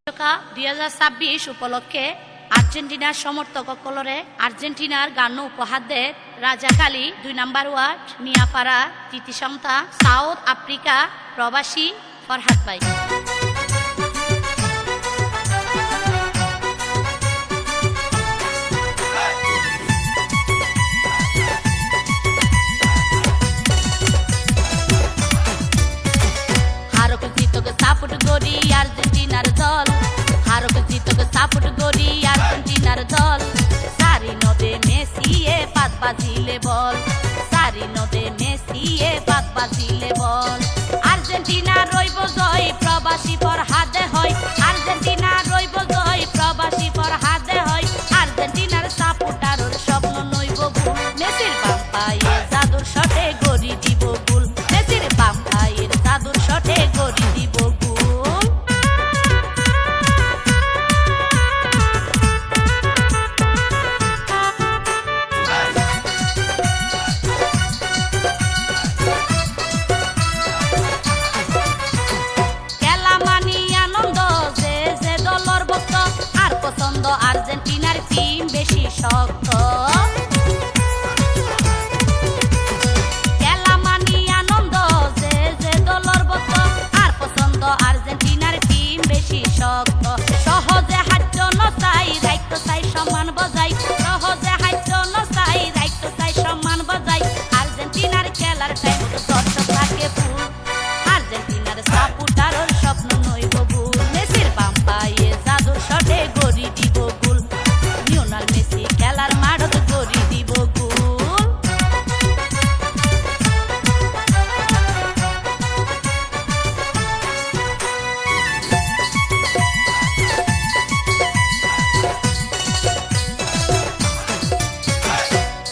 বিশ্বকাপ 2026 উপলক্ষে আর্জেন্টিনার সমর্থক সকলরে আর্জেন্টিনার গান উপহার দেয় রাজাকালী 2 নম্বর ওয়ার্ড মিয়াপাড়া তৃতীয় সন্তা সাউথ আফ্রিকা প্রবাসী ফরহাদ ভাই। হারক জিতক সাপোর্ট করি আর্জেন্টিনার দল, হারক জিতক সাপোর্ট করি আর্জেন্টিনার দল। সারি নদে মেসিয়ে পাত বাজিলে বল, সারি নদে মেসিয়ে পাত বাজিলে বল। আর্জেন্টিনা রইব জয় প্রবাসী ফরহাদে হয়, আর্জেন্টিনা রইব জয় প্রবাসী ফরহাদে হয়। আর্জেন্টিনার সাপোর্টারর স্বপ্ন নইব ভুল, মেসির বাম পায়ে জাদুর শটে গড়ি দিব গোল, মেসির বাম পায়ের জাদুর শটে গড়ি দিব গোল। খেলা মানি আনন্দ, যে যে দলর ভক্ত আর পছন্দ আর্জেন্টিনার টিম বেশি শক্ত। খেলা মানি আনন্দ, যে যে দলর ভক্ত আর পছন্দ আর্জেন্টিনার টিম বেশি শক্ত। সহজে হাইট নচাই রাইট চাই সম্মান বজাই, সহজে হাইট নচাই রাইট চাই সম্মান বজাই। আর্জেন্টিনার খেলার টাইম দর্শক থাকে ফুল, আর্জেন্টিনার সাপোর্টারর স্বপ্ন নইব ভুল। মেসির বাম পায়ে জাদুর শটে গড়ি দিব গোল, লিওনেল মেসি খেলার মাঠত গড়ি দিব গোল।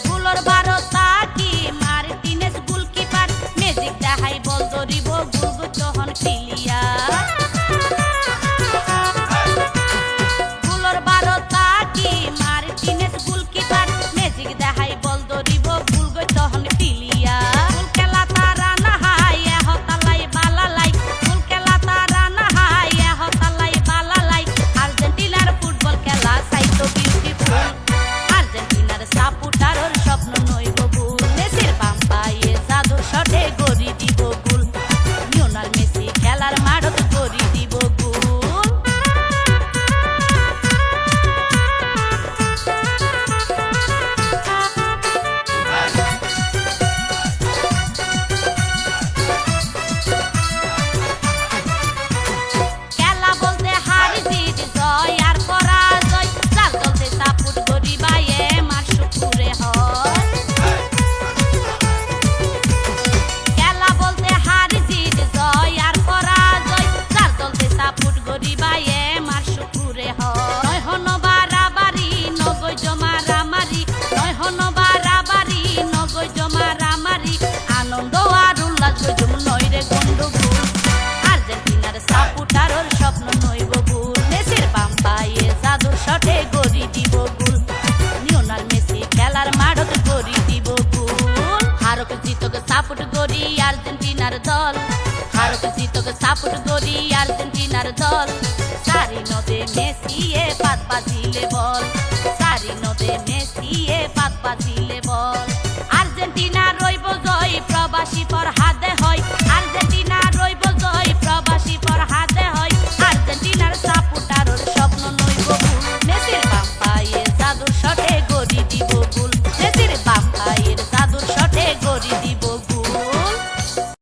গোলর বারোটা কি মার্টিনেজ গোলকিপার, ম্যাজিক দেখাই বল ধরিব গোল যখন ক্লিয়ার। গোলর বারোটা কি মার্টিনেজ গোলকিপার, ম্যাজিক দেখাই বল ধরিব গোল যখন ক্লিয়ার। গোল খেলা তারা না হাই হতালাই বালালাই, গোল খেলা তারা না হাই হতালাই বালালাই। আর্জেন্টিনার ফুটবল খেলা সাইতো বিউটিফুল, আর্জেন্টিনার সাপোর্টারর স্বপ্ন নইব ভুল। মেসির বাম পায়ে জাদুর শটে গড়ি দিব গোল, লিওনেল মেসি খেলার মাঠত গড়ি দিব গোল। খেলা বলতে হার জিত জয় আর পরাজয়, যার দলতে সাপোর্ট করি বাইয়ে মার শুকুরে হয়। খেলা বলতে হার জিত জয় আর পরাজয়, যার দলতে সাপোর্ট করি বাইয়ে মার শুকুরে হয়। নয় হন বাড়াবাড়ি নগৈ জমা রামারি, নয় হন বাড়াবাড়ি নগৈ জমা রামারি। আনন্দ আর উল্লাস গজম নয় রে গন্ডগোল, আর্জেন্টিনার সাপোর্টারর স্বপ্ন নইব ভুল। মেসির বাম পায়ে জাদুর শটে গড়ি দিব গোল, লিওনেল মেসি খেলার মাঠত গড়ি দিব গোল। হারক জিতক সাপোর্ট করি আর্জেন্টিনার দল, হারক জিতক সাপোর্ট করি আর্জেন্টিনার দল। সারি নদে মেসিয়ে পাত বাজিলে বল, সারি নদে